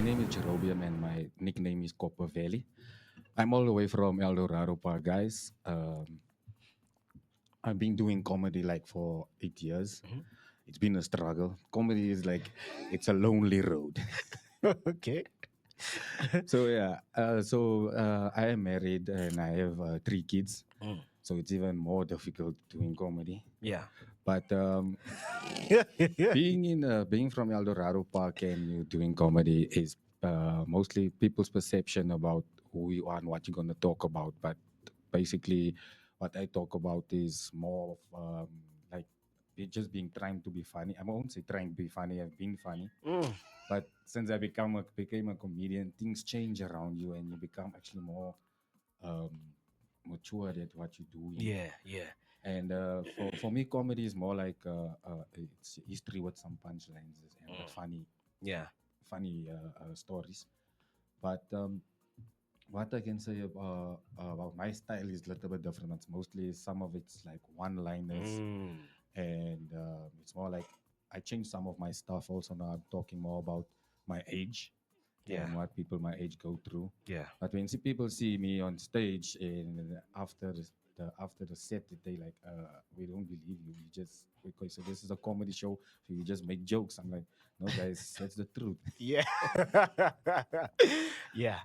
name is Jerobeam and my nickname is Koppeveli. I'm all the way from El Dorado Park, guys. I've been doing comedy like for 8 years. Mhm. It's been a struggle. Comedy is like it's a lonely road. Okay. I am married and I have 3 kids. Mm. So it's even more difficult doing comedy. Yeah. But being from El Dorado Park and you doing comedy is mostly people's perception about who you are and what you're gonna talk about. But basically, what I talk about is more of like just being trying to be funny. I won't say trying to be funny. I've been funny, Mm. but since became a comedian, things change around you and you become actually more um, mature at what you're doing. Yeah. Yeah. And for me, comedy is more like it's history with some punchlines and with Mm. Yeah. funny stories. But what I can say about my style is a little bit different. It's mostly some of it's like one-liners, Mm. and it's more like I change some of my stuff. Also now I'm talking more about my age Yeah. and what people my age go through. Yeah. But when people see me on stage and after the set, they like, we don't believe you. You just because so this is a comedy show, so you just make jokes. I'm like, no, guys, that's the truth. Yeah. Yeah.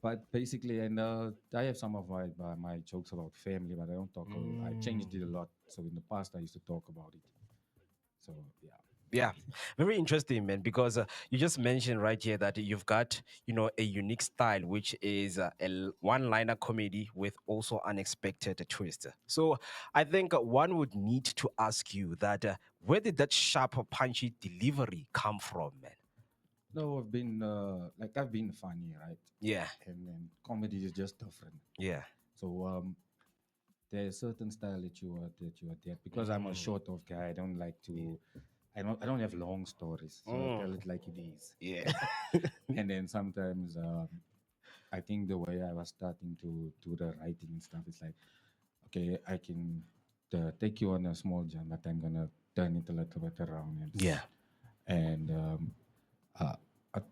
But basically, and I have some of my jokes about family, but I don't talk. I changed it a Mm. lot. So in the past, I used to talk about it. So yeah. Yeah, very interesting, man. Because you just mentioned right here that you've got, a unique style, which is one-liner comedy with also unexpected twist. So I think one would need to ask you that where did that sharp, punchy delivery come from, man? No, I've been funny, right? Yeah, And then comedy is just different. yeah. So there's certain style that you adapt because I'm a Mm, short of guy. I don't like yeah. to. I don't have long stories, so I Mm, tell it like it is. yeah. And then sometimes I think the way I was starting to do the writing and stuff, it's like, okay, I can take you on a small jump, but I'm gonna turn it a little bit around Yeah. and uh,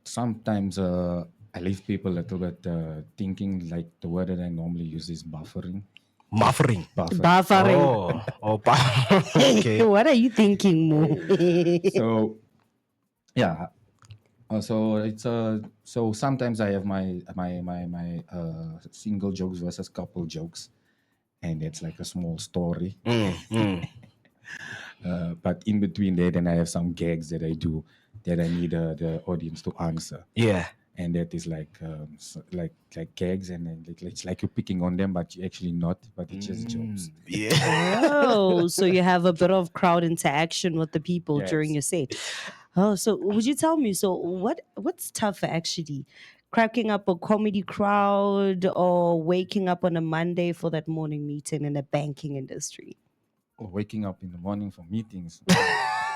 sometimes I leave people a little bit thinking like the word that I normally use is buffering. Muffering. Buffering. Buffering. Okay. What are you thinking, Mo? So yeah. So sometimes I have my single jokes versus couple jokes, and it's like a small story. Mm, mm. But in between that, then I have some gags that I do that I need the audience to answer, Yeah. and that is like like gags, and then it's like you're picking on them, but you actually not, but it's just jokes. Yeah. Oh, so you have a bit of crowd interaction with the people during Yes. your set. Oh, so would you tell me, so what's tougher actually? Cracking up a comedy crowd or waking up on a Monday for that morning meeting in the banking industry? Or waking up in the morning for meetings.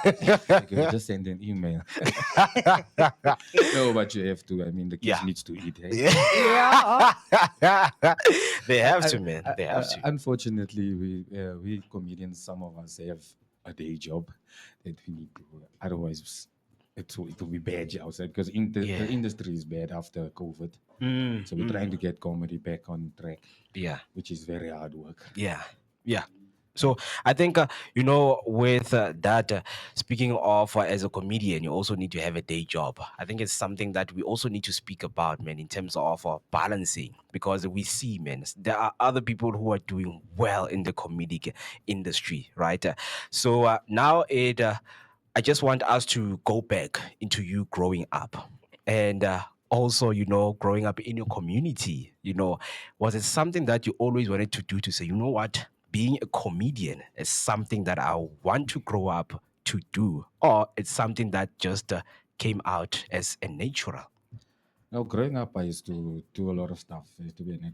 Like just send an email. No, but you have to. I mean, the kids Yeah. needs to eat. Hey? Yeah. They have to, man. They have to. Unfortunately, we comedians, some of us have a day job that we need to. Otherwise, it will be bad outside because Yeah. the industry is bad after COVID. Mm, So we're trying to get comedy back on track, yeah. which is very hard work. Yeah. Yeah. So I think with that, speaking of as a comedian, you also need to have a day job. I think it's something that we also need to speak about, man, in terms of balancing, because we see, man, there are other people who are doing well in the comedic industry, right? So now I just want us to go back into you growing up and. Also, growing up in your community, was it something that you always wanted to do to say, you know what, being a comedian is something that I want to grow up to do, or it's something that just came out as a natural? Now, growing up, I used to do a lot of stuff. I used to be in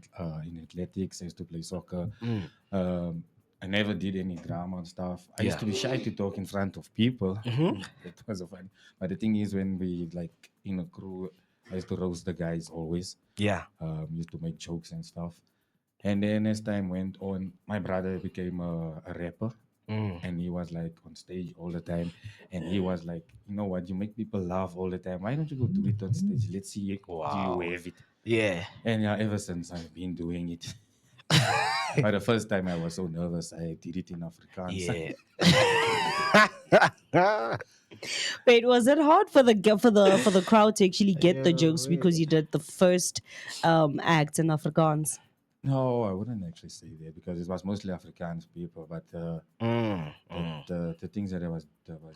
athletics. I used to play soccer. Mm, I never did any drama and stuff. I used yeah. to be shy to talk in front of people. Hmm. It was so funny. But the thing is, when we like in a crew, I used to roast the guys always. Yeah. Used to make jokes and stuff. And then as time went on, my brother became a rapper. And he was like on stage all the time, and he was like, you know what, you make people laugh all the time. Why don't you go do it on stage? Let's see, do you Wow. have it? Yeah. And yeah, ever since I've been doing it. But the first time I was so nervous, I did it in Afrikaans. Yeah. Wait, was it hard for the crowd to actually get the Yeah, jokes because you did the first act in Afrikaans? No, I wouldn't actually say that because it was mostly Afrikaans people. But the things that I was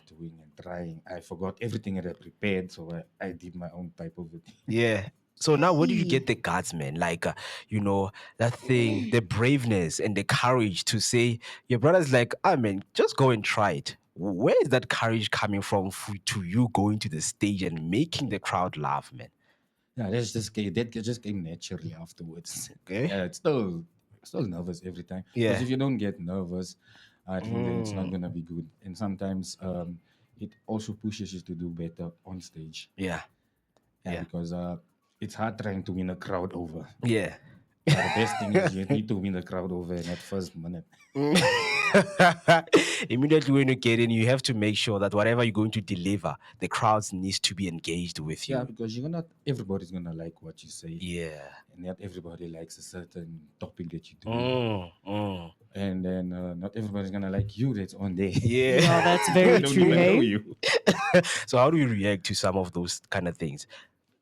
doing and trying, I forgot everything that I prepared, so I did my own type of it. Yeah. So now, where do you Hey. get the guts, man? Like, that thing, the braveness and the courage to say, your brother's like, ah, man, just go and try it. Where is that courage coming from to you going to the stage and making the crowd laugh, man? Yeah, that just came naturally afterwards. Okay. Yeah, it's still nervous every time because Yeah. if you don't get nervous, I think then it's not gonna be good. And sometimes it also pushes you to do better on stage. Yeah. Yeah, Yeah. because it's hard trying to win a crowd over. Yeah. But the best thing is you need to win the crowd over in that first minute. Immediately when you get in, you have to make sure that whatever you're going to deliver, the crowds needs to be engaged with Yeah, you. because everybody's gonna like what you say, Yeah. and not everybody likes a certain topic that you do, Mm. and then not everybody's gonna like you that's on there. Yeah. Yeah, that's They very don't true, even know hey? you. So how do you react to some of those kind of things?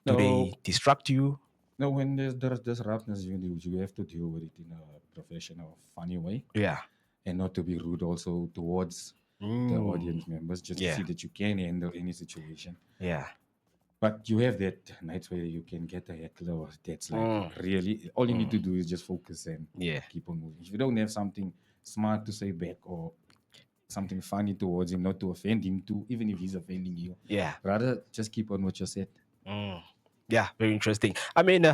Do they No, distract you? no. When there's roughness, you have to deal with it in a professional, funny way, Yeah. and not to be rude also towards the audience members, just to Yeah. see that you can handle any situation. Yeah. But you have that nights where you can get a heckler that's like really all you need to do is just focus and Yeah. keep on moving. If you don't have something smart to say back or something funny towards him, not to offend him too, even if he's offending you, Yeah. rather just keep on what you said. Yeah, very interesting. I mean,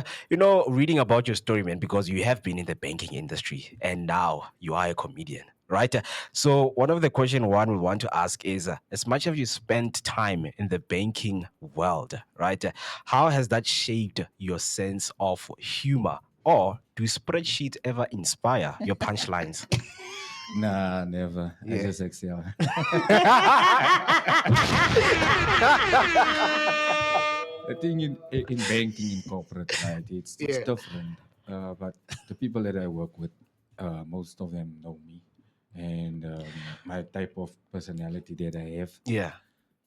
reading about your story, man, because you have been in the banking industry and now you are a comedian, right? So, one of the question one would want to ask is as much as you spent time in the banking world, right? How has that shaped your sense of humor? Or do spreadsheets ever inspire your punchlines? Nah, never. I Yeah. just excel. I think in banking, in corporate, right, it's Yeah. different. But the people that I work with, most of them know me and my type of personality that I have. Yeah.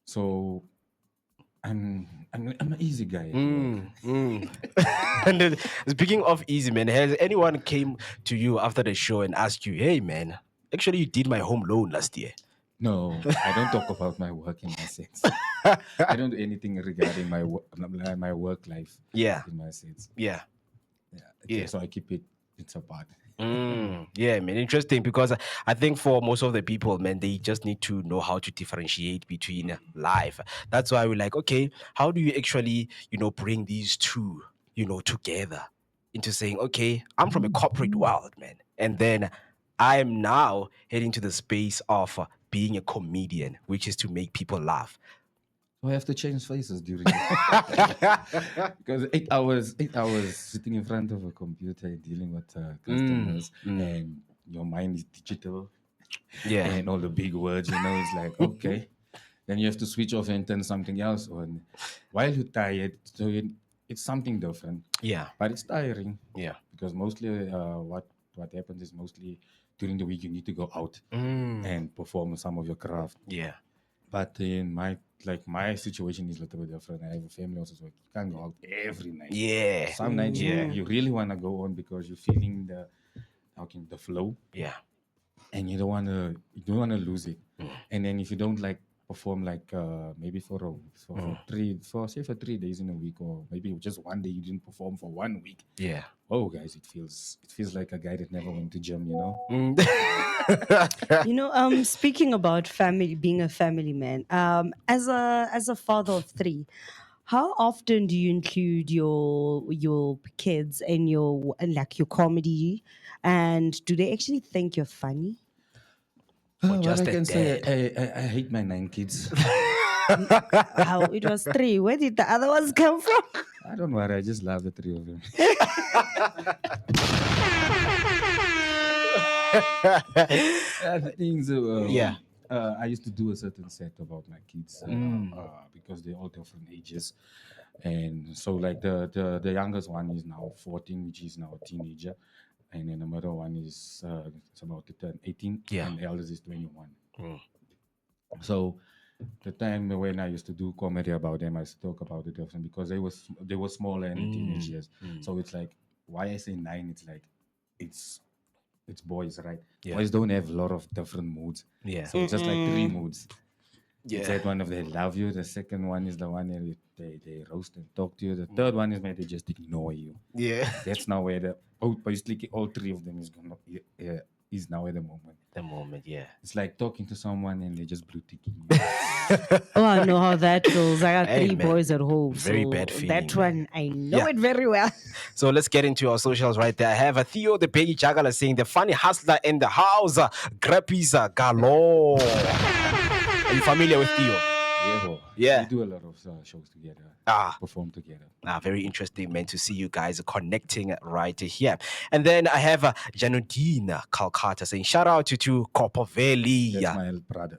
So I'm an easy guy at work. And then, speaking of easy, man, has anyone came to you after the show and asked you, hey, man, actually, you did my home loan last year? No, I don't talk about my work in my sense. I don't do anything regarding my work life Yeah. in my sense. Yeah. Yeah, Yeah. so I keep it's apart. Yeah, man, interesting because I think for most of the people, man, they just need to know how to differentiate between life. That's why we're like, okay, how do you actually, bring these two, together into saying, okay, I'm from a corporate world, man, and then I am now heading to the space of being a comedian, which is to make people laugh. So I have to change faces during it. Because 8 hours sitting in front of a computer and dealing with customers, and your mind is digital, Yeah. and all the big words, it's like, okay. Then you have to switch off and turn something else on while you're tired. So it's something different, Yeah. but it's tiring Yeah. because mostly what happens is mostly during the week you need to go out and perform some of your craft. Yeah. But in my situation is a little bit different. I have a family also, so you can't go out every night. Yeah. Some nights Yeah. you really want to go on because you're feeling the flow, Yeah. and you don't want to lose it. And then if you don't like perform like maybe for 3 days in a week, or maybe just one day you didn't perform for 1 week. Yeah. Oh, guys, it feels like a guy that never went to gym. Speaking about family, being a family man, as a father of three, how often do you include your kids in your comedy, and do they actually think you're funny? Or What just I a can say, dad? I hate my 9 kids. How it was three? Where did the other ones come from? I don't worry, I just love the three of them. The things. Yeah. I used to do a certain set about my kids because they're all different ages, and so like the youngest one is now 14, which is now a teenager, and then the middle one is it's about to turn 18, Yeah. and the eldest is 21. Mm. So the time when I used to do comedy about them, I used to talk about the difference because they were smaller in the teenage years. So it's like why I say 9, it's like it's it's boys, right? Yeah. Boys don't have a lot of different moods. Yeah. So it's just like 3 moods. It's Yeah. that one of they love you. The second one is the one where they roast and talk to you. The third one is where they just ignore you. Yeah. That's now where basically all 3 of them is now at the moment. The moment, yeah. It's like talking to someone and they just blue ticking you. Oh, I know how that goes. I got Hey, 3 man. boys at home. Very so bad feeling, that one, I know Yeah. it very well. So let's get into our socials right there. I have a Theo the Peggy Jagala saying the funny hustler in the house, Grappies galore. Are you familiar with Theo? We do a lot of shows together. Perform together. Very interesting, man, to see you guys connecting right here. And then I have Janudine Calcutta saying, shout out to Koppeveli. That's my brother.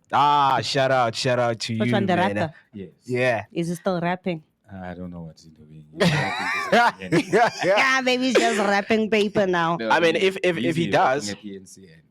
Shout out to Which you, one, the man. rapper? Yes. Yeah. Is he still rapping? I don't know what he's doing. Yeah, maybe he's just rapping paper now. I mean, if he does. At ENCN.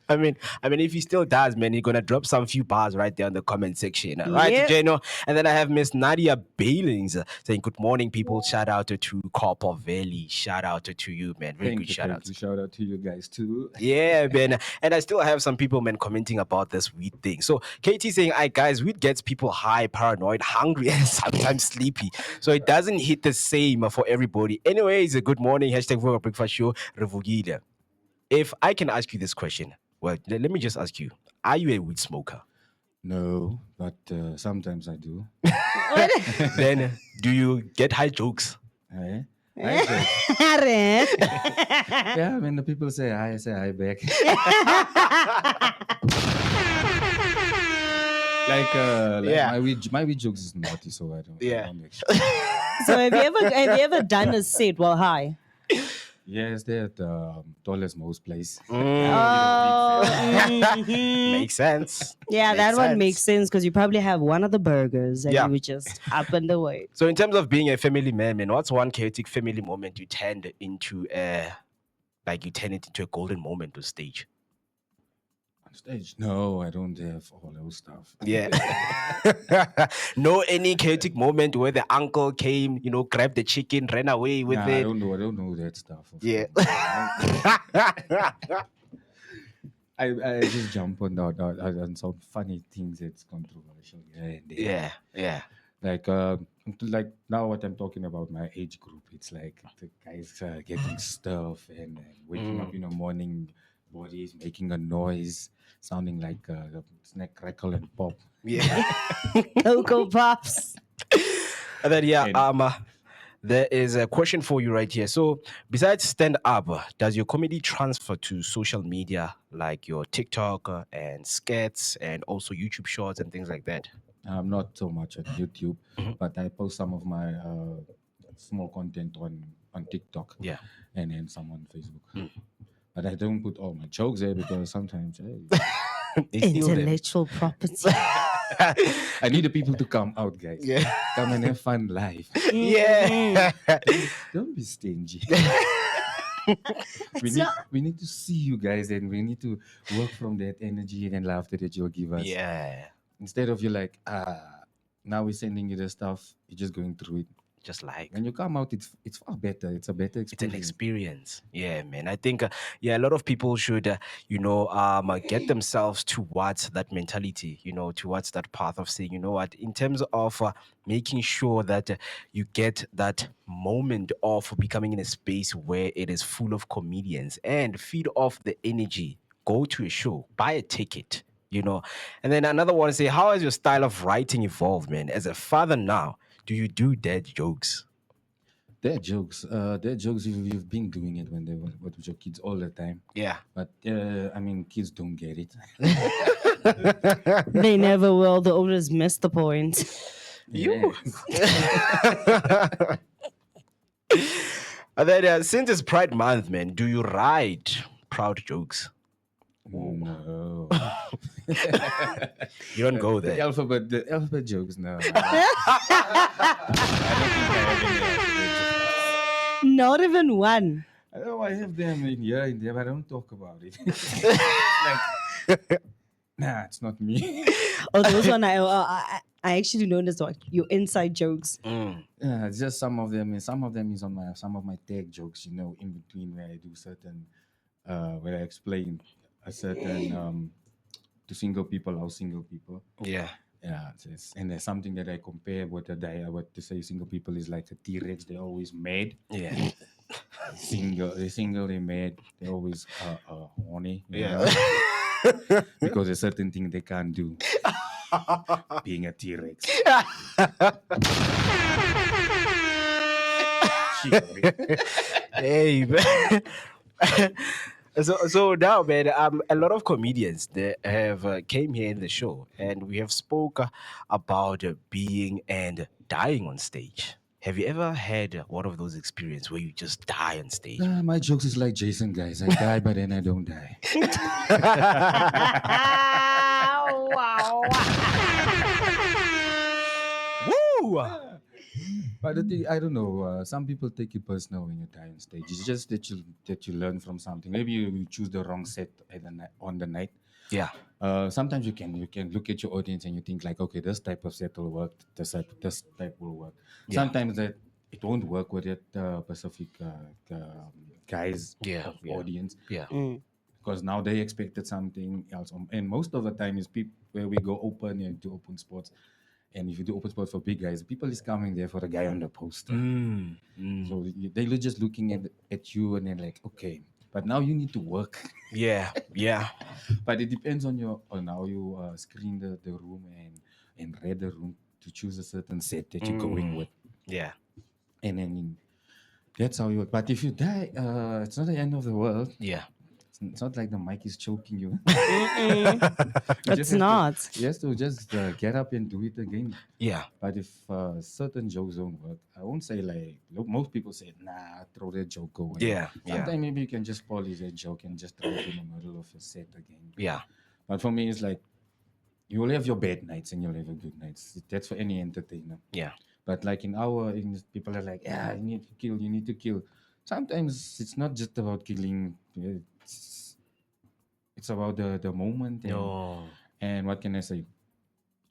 I mean, if he still does, man, he's gonna drop some few bars right there in the comment section, right, Jeno? And then I have Miss Nadia Bailings saying, "Good morning, people. Shout out to Koppeveli. Shout out to you, man. Very good shout out. Shout out to you guys too. Yeah, man. And I still have some people, man, commenting about this weed thing. So Katie saying, "Hi guys, weed gets people high, paranoid, hungry, and sometimes sleepy. So it doesn't hit the same for everybody. Anyways, good morning. Hashtag Vooka Breakfast Show. Revugile. If I can ask you this question, well, let me just ask you: are you a weed smoker? No, but sometimes I do. Then, do you get high jokes? Eh? Yeah, Yeah, when the people say hi, I say hi back. My weed jokes is naughty, so I don't. Yeah. I don't actually. So have you ever done a set while high? Yes, they're at tallest most place. Makes sense. Yeah, Makes that one sense. makes sense because you probably have one of the burgers and Yeah. you would just up and away. So, in terms of being a family man, what's one chaotic family moment you turned into a golden moment on stage? On stage? No, I don't have all those stuff. Yeah. No, any chaotic moment where the uncle came, grabbed the chicken, ran away with Nah, it. I don't know that stuff. Yeah. I just jump on some funny things that's controversial. Yeah. Like now what I'm talking about my age group, it's like the guys getting stuff and waking up in the morning, bodies making a noise, sounding like the snack crackle and pop. Yeah. Cocoa Pops. And then there is a question for you right here. So besides stand up, does your comedy transfer to social media like your TikTok and skits and also YouTube shorts and things like that? I'm not so much on YouTube, but I post some of my small content on TikTok. Yeah. And then some on Facebook. But I don't put all my jokes there because sometimes they steal them. Intellectual property. I need the people to come out, guys. Yeah. Come and have fun live. Yeah. Don't be stingy. we need to see you guys and we need to work from that energy and laughter that you'll give us. Yeah. Instead of you like, now we're sending you the stuff, you're just going through it. Just like When you come out, it's far better. It's a better experience. it's an experience. Yeah, man. I think a lot of people should get themselves towards that mentality, towards that path of saying, you know what, in terms of making sure that you get that moment of becoming in a space where it is full of comedians and feed off the energy. Go to a show, buy a ticket, and then another one say, how has your style of writing evolved, man? As a father now, do you do dad jokes? They're jokes. You've been doing it when they were with your kids all the time. Yeah. But kids don't get it. They never will. The oldest missed the point. You. And then since it's Pride Month, man, do you write proud jokes? No. You don't go The there. alphabet jokes. No, I don't think I have any alphabet jokes. Not even one. I know I have them in here and there, but I don't talk about it. Nah, it's not me. Oh, those one I actually know as like your inside jokes. Yeah, it's just some of them, and some of them is on some of my tag jokes. In between where I do certain, where I explain a certain to single people how single people. Yeah. Yeah, and there's something that I compare what what to say single people is like a T-Rex. They're always mad. Yeah. They're single, they're mad. They're always horny. Yeah. Because there's certain thing they can't do. Being a T-Rex. Hey, man. So now, man, a lot of comedians they have came here in the show, and we have spoke about being and dying on stage. Have you ever had one of those experiences where you just die on stage? My jokes is like Jason, guys. I die, but then I don't die. Wow. Woo! But the thing, I don't know. Some people take it personal when you die on stage. It's just that you learn from something. Maybe you choose the wrong set on the night. Yeah. Sometimes you can look at your audience and you think like, okay, this type of set will work. This type will work. Yeah. Sometimes that it won't work with that specific guys Yeah, of yeah. audience. Yeah. Because now they expected something else. And most of the time is people where we go open and do open spots. And if you do open spots for big guys, people is coming there for the guy on the poster. So they're just looking at you and they're like, okay, but now you need to work. Yeah. Yeah. But it depends on how you screen the room and read the room to choose a certain set that you're going with. Yeah. And then that's how you work. But if you die, it's not the end of the world. Yeah. It's not like the mic is choking you. It's not. You have to just get up and do it again. Yeah. But if certain jokes don't work, I won't say like most people say, nah, throw that joke away. Yeah, Sometimes maybe you can just polish that joke and just throw it in the middle of a set again. Yeah. But for me, it's like you will have your bad nights and you'll have your good nights. That's for any entertainer. Yeah. But like people are like, yeah, you need to kill. Sometimes it's not just about killing. It's about the moment and what can I say?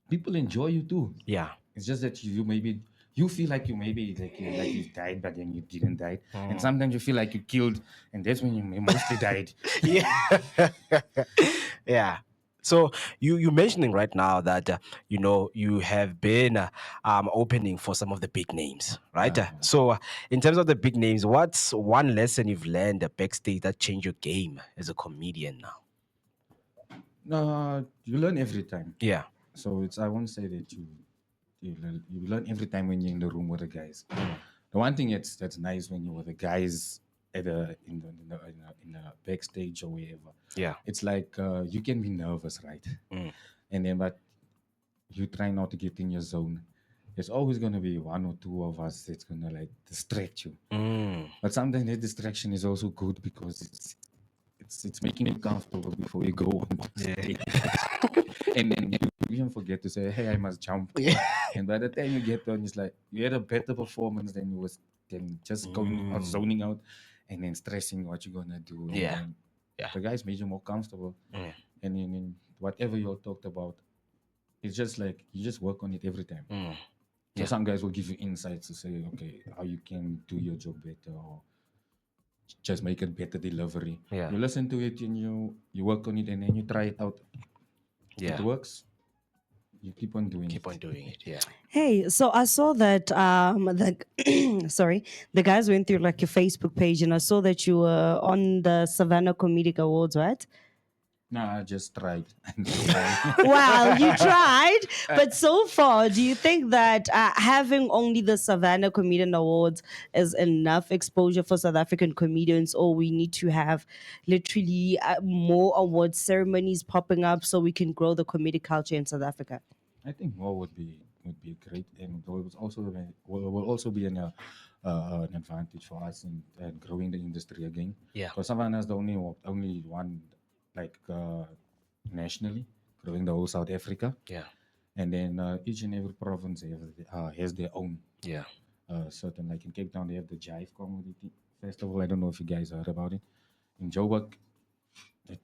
People enjoy you too. Yeah. It's just that you feel like you maybe like you died, but then you didn't die. And sometimes you feel like you killed, and that's when you mostly died. Yeah. Yeah. So you mentioning right now that you have been opening for some of the big names, right? So in terms of the big names, what's one lesson you've learned backstage that changed your game as a comedian now? No, you learn every time. Yeah. So I won't say that you learn every time when you're in the room with the guys. The one thing that's nice when you're with the guys in the backstage or wherever. Yeah. It's like you can be nervous, right? And then but you try not to get in your zone. There's always gonna be one or two of us that's gonna like distract you. But sometimes that distraction is also good because it's making you comfortable before you go on stage. And then you even forget to say, hey, I must jump. And by the time you get on, it's like you had a better performance than just going out, zoning out, and then stressing what you're gonna do. And Yeah. then Yeah. the guys made you more comfortable. And then whatever you all talked about, it's just like you just work on it every time. So some guys will give you insights to say, okay, how you can do your job better or just make a better delivery. Yeah. You listen to it and you work on it and then you try it out. Yeah. It works. You keep on doing Keep it. on doing it. Yeah. Hey, so I saw that the guys went through like your Facebook page, and I saw that you were on the Savannah Comedic Awards, right? No, I just tried. Well, you tried, but so far, do you think that having only the Savannah Comedian Awards is enough exposure for South African comedians, or we need to have literally more award ceremonies popping up so we can grow the comedic culture in South Africa? I think more would be great, and will also be an advantage for us in growing the industry again. Yeah. Because Savannah is the only one like nationally growing the whole South Africa, Yeah. and then each and every province has their own Yeah. certain. Like in Cape Town, they have the Jive Comedy Festival. I don't know if you guys heard about it. In Joburg,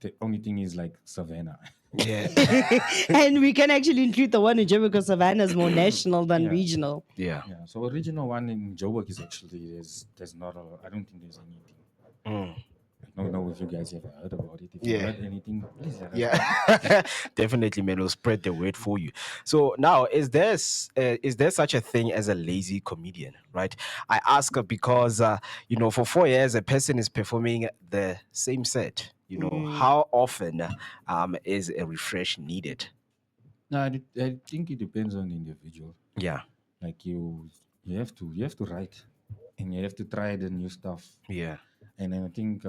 the only thing is like Savannah. Yeah. And we can actually include the one in Joburg because Savannah is more national than Yeah. regional. Yeah. Yeah. So original one in Joburg is actually there's not a. I don't think there's anything. Mm. I don't know if you guys ever heard about it. If you Yeah. heard anything, please let us know. Yeah, definitely, man. We'll spread the word for you. So now, is there such a thing as a lazy comedian? Right. I ask because for 4 years, a person is performing the same set. How often is a refresh needed? No, I think it depends on the individual. Yeah. Like you have to write, and you have to try the new stuff. Yeah. And I think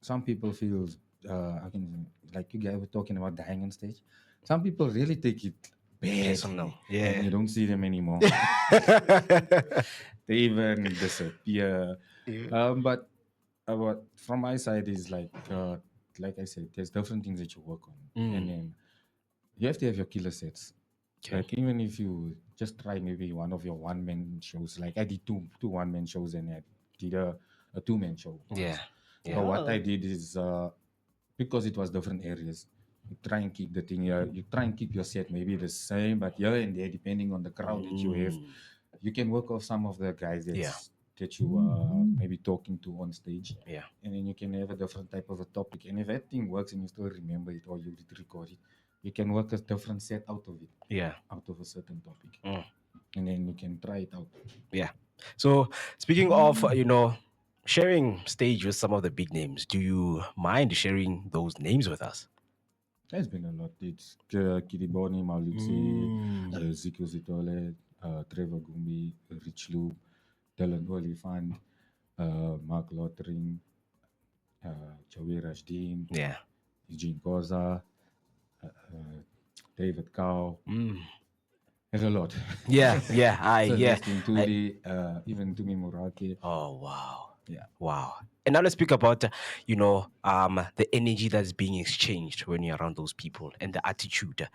some people feel I can like you guys were talking about dying on stage. Some people really take it Personal. badly, Yeah. and you don't see them anymore. They even disappear. Yeah. But what from my side is like I said, there's different things that you work on, and then you have to have your killer sets. Okay. Like even if you just try maybe one of your one man shows, like I did two one man shows and I did a 2 man show. Yeah. So what I Oh. did is because it was different areas, you try and keep the thing you try and keep your set maybe the same, but here and there depending on the crowd that you have, you can work off some of the guys Yeah. that you maybe talking to on stage. Yeah. And then you can have a different type of a topic. And if that thing works and you still remember it or you did record it, you can work a different set out of it, Yeah. out of a certain topic. Mm. And then you can try it out. Yeah. So speaking of, sharing stage with some of the big names, do you mind sharing those names with us? There's been a lot. It's Kiriboni, Malutse, Zico Zitole, Trevor Gumbi, Rich Loop, Dylan Oliphant, Mark Lottering, Joey Rashdeen, Yeah. Eugene Koza, David Cow. Mm. There's a lot. Yeah. Yeah. Celestine Tuli, even Tumi Muraki. Oh, wow. Yeah. Wow. And now let's speak about, the energy that's being exchanged when you're around those people and the attitude.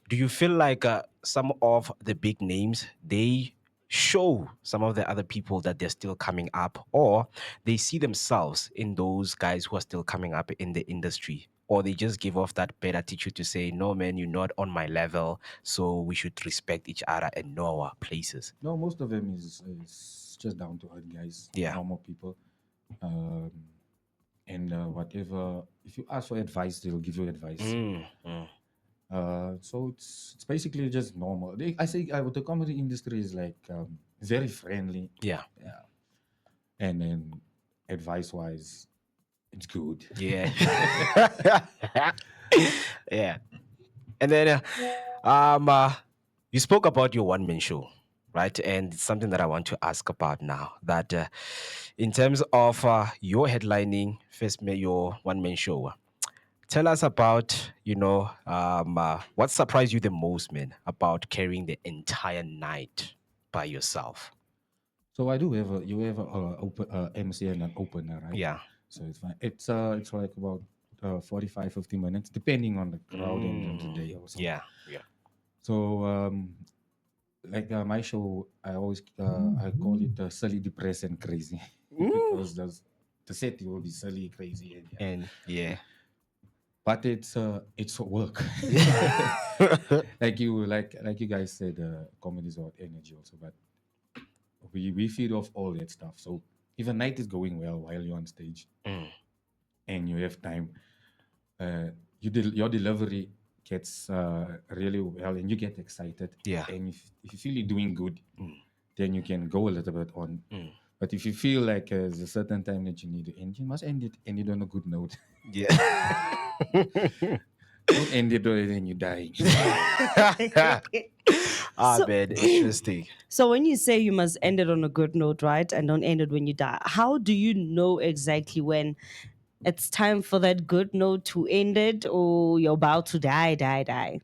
Do you feel like some of the big names, they show some of the other people that they're still coming up, or they see themselves in those guys who are still coming up in the industry, or they just give off that bad attitude to say, no, man, you're not on my level, so we should respect each other and know our places? No, most of them is just down to earth guys, Yeah. normal people. And whatever, if you ask for advice, they'll give you advice. So it's basically just normal. I say the comedy industry is like very friendly. Yeah. Yeah. And then advice wise, it's good. Yeah. Yeah. And then you spoke about your one man show, right? And it's something that I want to ask about now. That in terms of your headlining your one man show, tell us about what surprised you the most, man, about carrying the entire night by yourself. So I do have you have a MC and an opener, right? Yeah. So it's fine. It's like about 45, 50 minutes, depending on the crowd and the day also. Yeah. Yeah. So like my show, I always I call it silly, depressed, and crazy because the set will be silly, crazy, and yeah. And yeah. But it's work. like you guys said, comedy is about energy also, but we feed off all that stuff. So if a night is going well while you're on stage and you have time, your delivery gets really well and you get excited. Yeah. And if you feel you're doing good, then you can go a little bit on. But if you feel like there's a certain time that you need to end, you must end it on a good note. Yeah. Don't end it and then you die. So- Man, interesting. So when you say you must end it on a good note, right, and don't end it when you die, how do you know exactly when it's time for that good note to end it, or you're about to die? I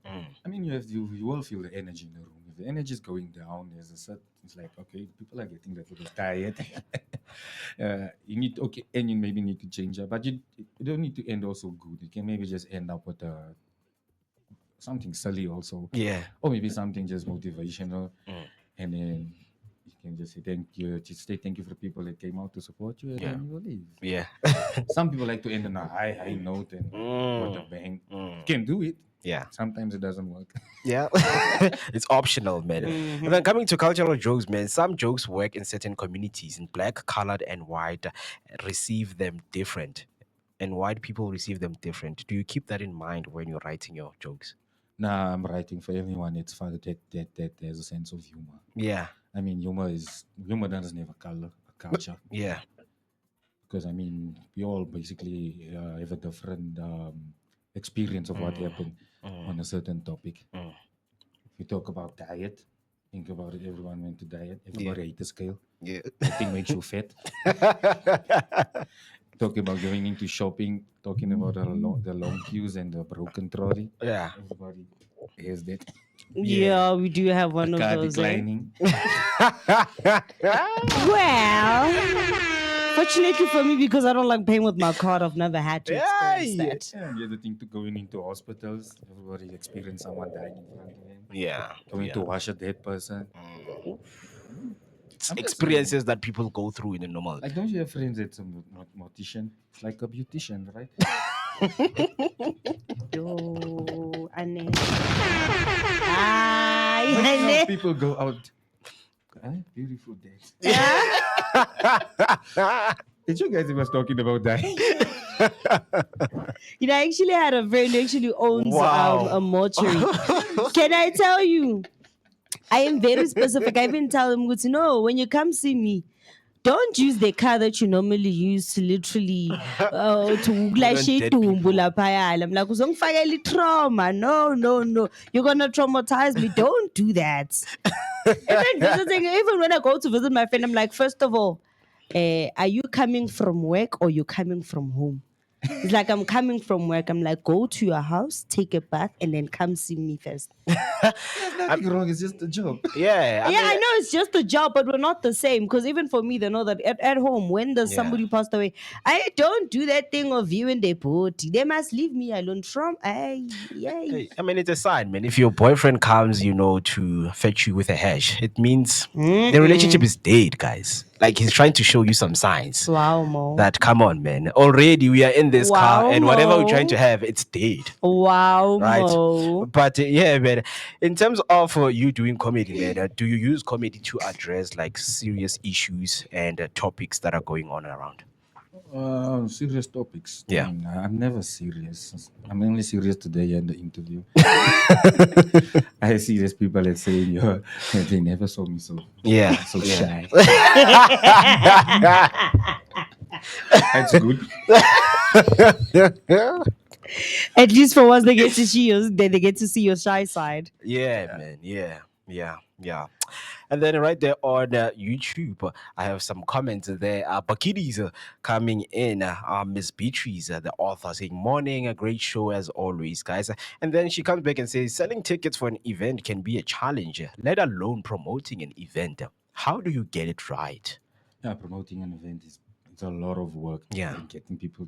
mean, you will feel the energy in the room. If the energy is going down, there's a It's like, okay, people are getting a little bit tired. You need okay, and you maybe need to change it, but you don't need to end also good. You can maybe just end up with something silly also, Yeah. or maybe something just motivational, Mm. and then you can just say thank you, just say thank you for people that came out to support you, and Yeah. then you will leave. Yeah. Some people like to end on a high note and with a Mm. bang. Mm. Can do it. Yeah. Sometimes it doesn't work. Yeah. It's optional, man. And then coming to cultural jokes, man, some jokes work in certain communities. In black, colored, and white receive them different. And white people receive them different. Do you keep that in mind when you're writing your jokes? Nah, I'm writing for everyone. It's for that there's a sense of humor. Yeah. I mean, humor doesn't have a culture. Yeah. Because I mean, we all basically have a different experience of what happened on a certain topic. Mm. If you talk about diet, think about it. Everyone went to diet. Yeah. Everybody ate the scale. Yeah. That thing makes you fat. Talking about going into shopping, talking about the long queues and the broken trolley. Yeah. Everybody has that. Yeah, we do have A one of car those. Eh? declining. Well, fortunately for me, because I don't like paying with my card, I've never had to experience Yeah. that. Yeah, and the other thing to going into hospitals. Everybody experienced someone dying in front of them. Yeah. Going Yeah. to wash a dead person. It's I'm just experiences that people go through in the normal. Like, don't you have friends that's a mortician? It's like a beautician, right? Yo, Anne. You know, Anne. people go out. Beautiful days. Did you guys was talking about that? You know, I actually had a friend who actually owns Wow. a mortuary. Can I tell you? I am very specific. I even tell them, no, when you come see me, don't use the car that you normally use to literally to Put on dead people. I'm like, "Uzongifakela trauma. No. You're gonna traumatize me. Don't do that. Even visiting, even when I go to visit my friend, I'm like, first of all, are you coming from work or you coming from home? It's like I'm coming from work. I'm like, go to your house, take a bath, and then come see me first. There's nothing wrong. It's just a job. Yeah. I know it's just a job, but we're not the same. Because even for me, they know that at home, when there's Yeah. somebody passed away, I don't do that thing of viewing their body. They must leave me alone from. Hey, I mean, it's a sign, man. If your boyfriend comes, to fetch you with a hash, it means the relationship is dead, guys. Like he's trying to show you some signs Wow, Mo. that, come on, man. Already we are in this car, Wow, and whatever we're trying Mo. to have, it's dead. Wow, Right. Mo. But yeah, man. In terms of you doing comedy, man, do you use comedy to address like serious issues and topics that are going on around? Serious topics. Yeah. I mean, I'm never serious. I'm only serious today in the interview. I see these people that say, they never saw me so Yeah. so Yeah. shy. That's good. At least for once, they get to see you. They get to see your shy side. Yeah, man. Yeah. And then right there on YouTube, I have some comments there. Bakidi's coming in. Miss Beatrice, the author, saying, "Morning, a great show as always, guys." And then she comes back and says, "Selling tickets for an event can be a challenge, let alone promoting an event. How do you get it right?" Yeah, promoting an event it's a lot of work. Yeah. And getting people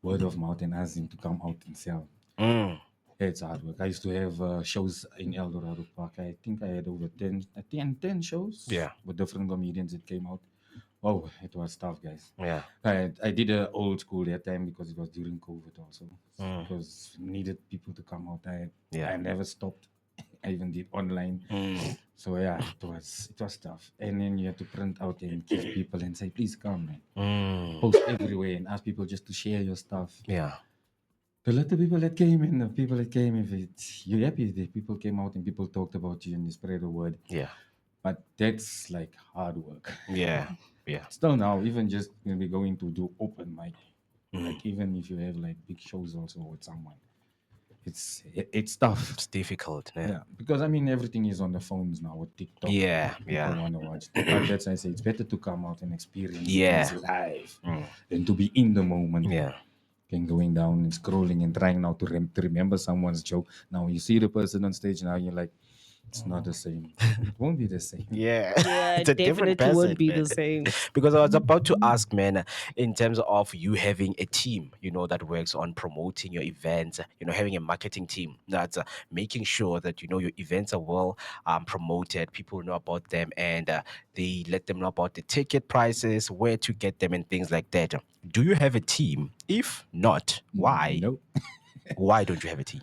word of mouth and asking to come out and sell. Mm. It's hard work. I used to have shows in El Dorado Park. I think I had over 10 shows. Yeah. With different comedians that came out. Oh, it was tough, guys. Yeah. I did a old school that time because it was during COVID also. Mm. Because needed people to come out. Yeah. I never stopped. I even did online. Mm. So yeah, it was tough. And then you had to print out and give people and say, please come, man. Mm. Post everywhere and ask people just to share your stuff. Yeah. The little people that came in, the people that came, if you're happy the people came out and people talked about you and they spread the word. Yeah. But that's like hard work. Yeah. Yeah. Still now, even just when we're going to do open mic, Mm. like even if you have like big shows also with someone, it's tough. It's difficult. Yeah. Yeah, because I mean everything is on the phones now with TikTok. Yeah, People yeah. want to watch. But that's why I say it's better to come out and experience Yeah. things live Mm. than to be in the moment. Yeah. And going down and scrolling and trying now to remember someone's joke. Now you see the person on stage now, you're like, It's not the same. It won't be the same. Yeah, Yeah, it's a it different definitely person, won't be man. the same. Because I was about to ask, man, in terms of you having a team, that works on promoting your events, having a marketing team that's making sure that, your events are well promoted, people know about them, and they let them know about the ticket prices, where to get them, and things like that. Do you have a team? If not, why? Nope. Why don't you have a team?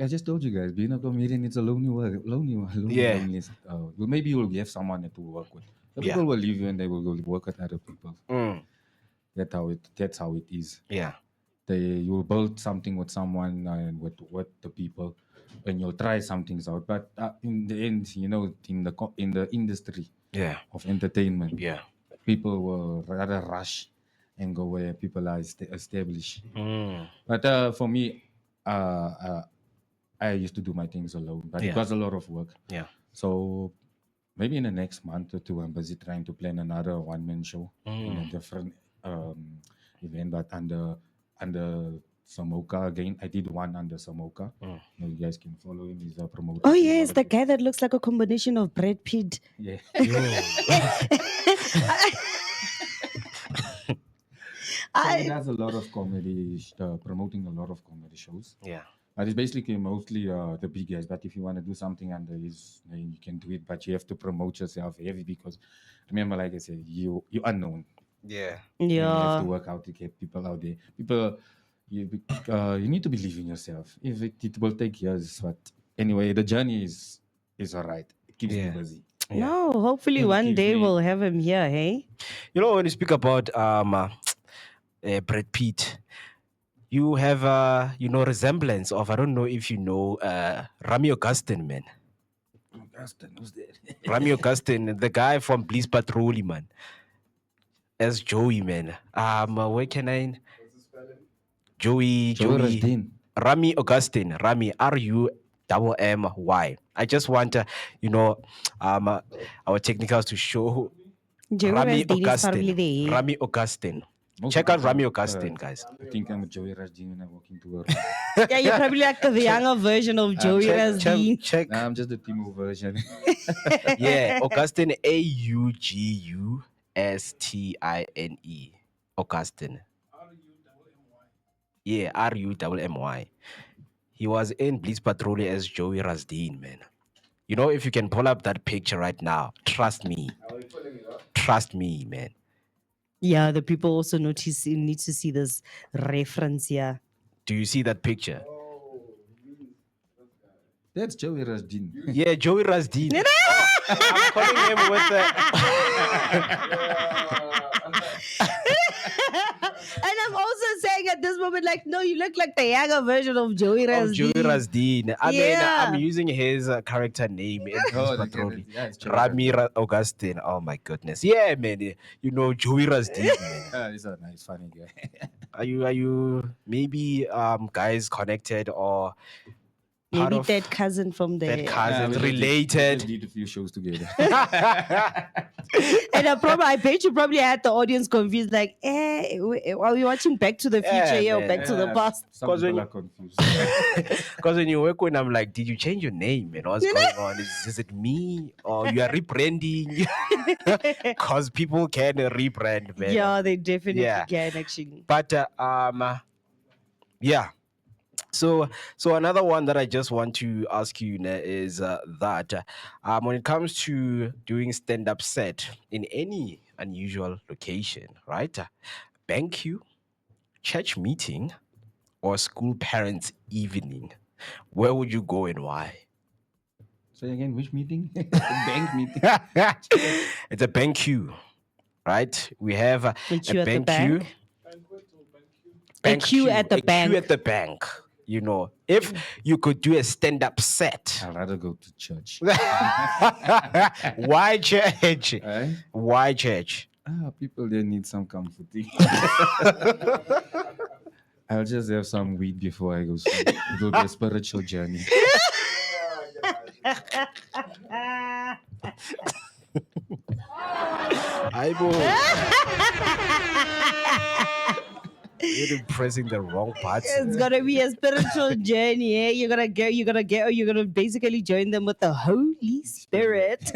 I just told you guys, being a comedian, it's a lonely work, Yeah. lonely. Well, maybe you'll have someone to work with. The Yeah. people will leave you and they will go work with other people. Mm, That's how it is. yeah. You'll build something with someone and with the people, and you'll try some things out. But in the end, in the industry Yeah. of entertainment, Yeah. people will rather rush and go where people are established. Mm, But for me, I used to do my things alone, but it yeah. was a lot of work. Yeah. So maybe in the next month or two, I'm busy trying to plan another one-man show in a different event, but under Samoka again. I did one under Samoka. You guys can follow him. He's a promoter. Oh yes, the guy that looks like a combination of Brad Pitt. Yeah. So he does a lot of comedy, promoting a lot of comedy shows. Yeah. But it's basically mostly the big guys. But if you want to do something under his name, you can do it. But you have to promote yourself heavy because remember, like I said, you're unknown. Yeah. And you have Yeah. to work out to get people out there. You need to believe in yourself. If it will take years, but anyway, the journey is all right. It keeps me Yeah. busy. No, hopefully And it one keeps day me- we'll have him here, hey? When you speak about Brad Pitt, you have resemblance of, I don't know if you know Rami Augustine, man. Augustine, who's that? Rami Augustine, the guy from Bliss Patrol, man. As Joey, man. Where can I? Joey. Rashdin. Rami Augustine. Rami, RUMMY. I just want, our technicals to show Joey Rami Rasdin is probably Augustine. there. Rami Augustine. Most Check of out the Rami time, Augustine, guys. I think I'm a Joey Rashdin when I walk into a room. Yeah, you're probably like the younger version of Joey Rasdin. Check. Nah, I'm just the Timo version. Yeah, Augustine, AUGUSTINE. Augustine. Yeah, RUMMY. He was in Bliss Patrol as Joey Rasdin, man. If you can pull up that picture right now, trust me. Trust me, man. Yeah, the people also need to see this reference here. Do you see that picture? That's Joey Rashdin. Yeah, Joey Rasdin. I'm calling him with the. And I'm also saying at this moment, like, no, you look like the younger version of Joey Rasdin. Joey Rasdin. I mean, Yeah. I'm using his character name in Bliss Oh, Patrol. it's Joey Rami Augustine. Oh my goodness. Yeah, man. Joey Rasdin, man. He's a nice, funny guy. Are you maybe guys connected or part Maybe of that cousin from that there. cousins we related? just did a few shows together. And I bet you probably had the audience confused, like, are we watching Back to the Future Yeah, here or man. Back to the Past? Some 'Cause when people you- are confused. Because when you work with, I'm like, did you change your name? What's going on? Is it me or you are rebranding? Because people can rebrand, man. Yeah, they definitely Yeah. can actually. But yeah. So another one that I just want to ask you is that when it comes to doing stand-up set in any unusual location, right? Bank queue, church meeting, or school parents' evening, where would you go and why? So again, which meeting? Bank meeting. It's a bank queue, right? We have a queue at the bank queue. bank? A queue at the a bank. queue at the bank. If you could do a stand-up set, I'd rather go to church. why church? Eh? Why church? People there need some comforting. I'll just have some weed before I go sleep. It will be a spiritual journey. Aibo. You're pressing the wrong parts. It's gonna be a spiritual journey. Eh? You're gonna basically join them with the Holy Spirit.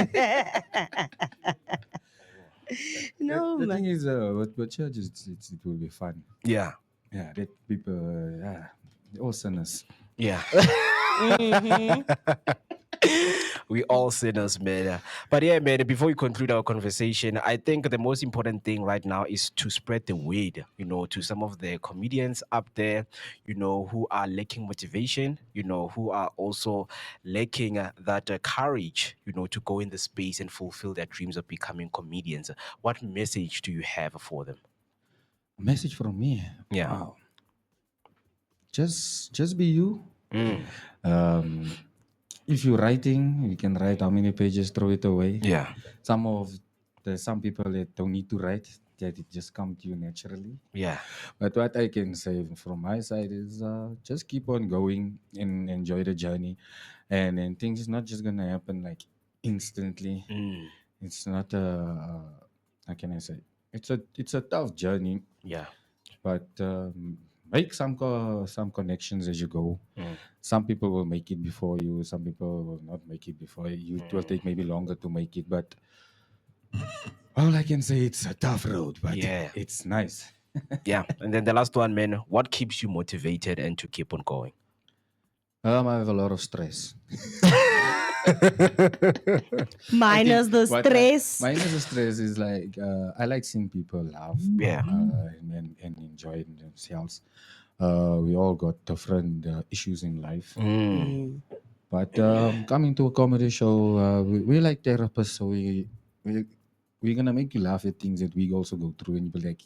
No, The man. thing is, with church, it will be fun. Yeah. Yeah, that people, they're all sinners. Yeah. Mhm. We all sinners, man. But yeah, man, before we conclude our conversation, I think the most important thing right now is to spread the word, to some of the comedians up there, who are lacking motivation, who are also lacking that courage, to go in the space and fulfill their dreams of becoming comedians. What message do you have for them? Message from me. Yeah. Wow. Just be you. Mm. Um, if you're writing, you can write how many pages, throw it away. Yeah. There's some people that don't need to write, that it just comes to you naturally. Yeah. But what I can say from my side is just keep on going and enjoy the journey. And things is not just gonna happen like instantly. Mm. It's not how can I say? It's a tough journey, Yeah. but make some connections as you go. Mm. Some people will make it before you. Some people will not make it before you. It will take maybe longer to make it, but all I can say it's a tough road, but Yeah. it's nice. Yeah. And then the last one, man, what keeps you motivated and to keep on going? I have a lot of stress. Minus the What stress. minus the stress is like I like seeing people laugh Yeah. and enjoy themselves. We all got different issues in life, Mm. but coming to a comedy show, we like therapists, so we we're gonna make you laugh at things that we also go through, and you'll be like,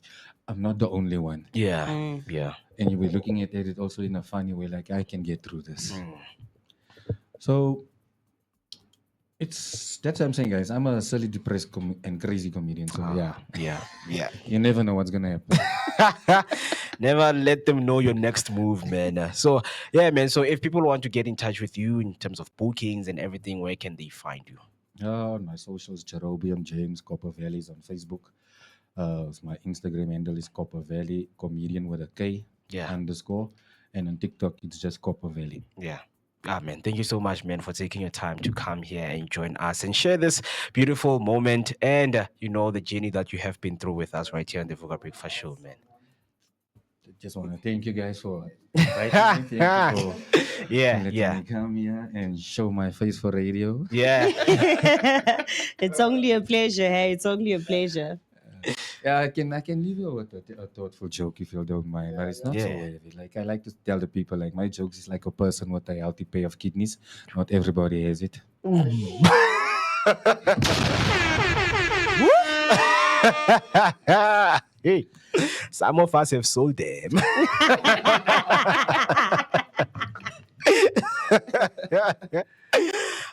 I'm not the only one, Yeah. Mm. Yeah. and you'll be looking at it also in a funny way, like I can get through this. Mm. So that's what I'm saying, guys. I'm a silly, depressed, and crazy comedian. So yeah, Yeah. Yeah. you never know what's gonna happen. Never let them know your next move, man. So, yeah, man. So, if people want to get in touch with you in terms of bookings and everything, where can they find you? On my socials, Jerobeam James Koppeveli is on Facebook. My Instagram handle is Koppeveli comedian with a K Yeah. underscore, and on TikTok it's just Koppeveli. Yeah. Ah, man, thank you so much, man, for taking your time to come here and join us and share this beautiful moment and, the journey that you have been through with us right here on the Vooka Breakfast Show, man. Just want to thank you guys for inviting me. Thank you for Yeah, letting me come here and show my face for radio. yeah. It's only a pleasure. Hey, it's only a pleasure. Yeah, I can leave you with a thoughtful joke if you don't mind, but it's not so Yeah. heavy. Like I like to tell the people, like my jokes is like a person with a healthy pair of kidneys. Not everybody has it. Hey, some of us have sold them.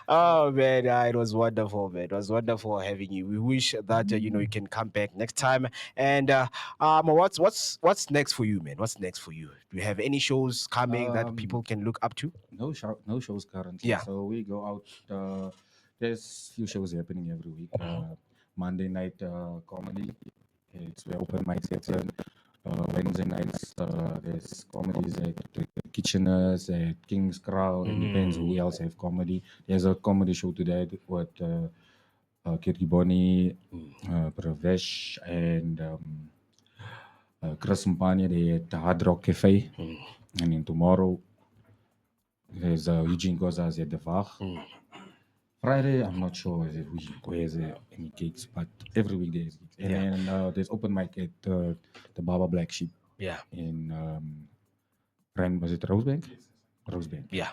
Oh man, it was wonderful, man. It was wonderful having you. We wish that you can come back next time. And what's next for you, man? What's next for you? Do you have any shows coming that people can look up to? No shows currently. Yeah. So we go out. There's few shows happening every week. Monday night comedy. It's where open mics happen. Wednesday nights there's comedies at the Kitcheners, at King's Crown. It depends who else have comedy. There's a comedy show today with Kirky Bonnie, Pravesh, and Chris Mpanya. They at the Hard Rock Cafe. And then tomorrow there's Eugene Gozas at the Vach. Friday, I'm not sure where is any gigs, but every week there's gigs. And then there's open mic at the Baba Black Sheep Yeah. in was it Rosebank? Rosebank. Yeah.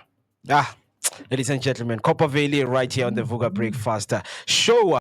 Ladies and gentlemen, Koppeveli right here on the Vooka Breakfast Show.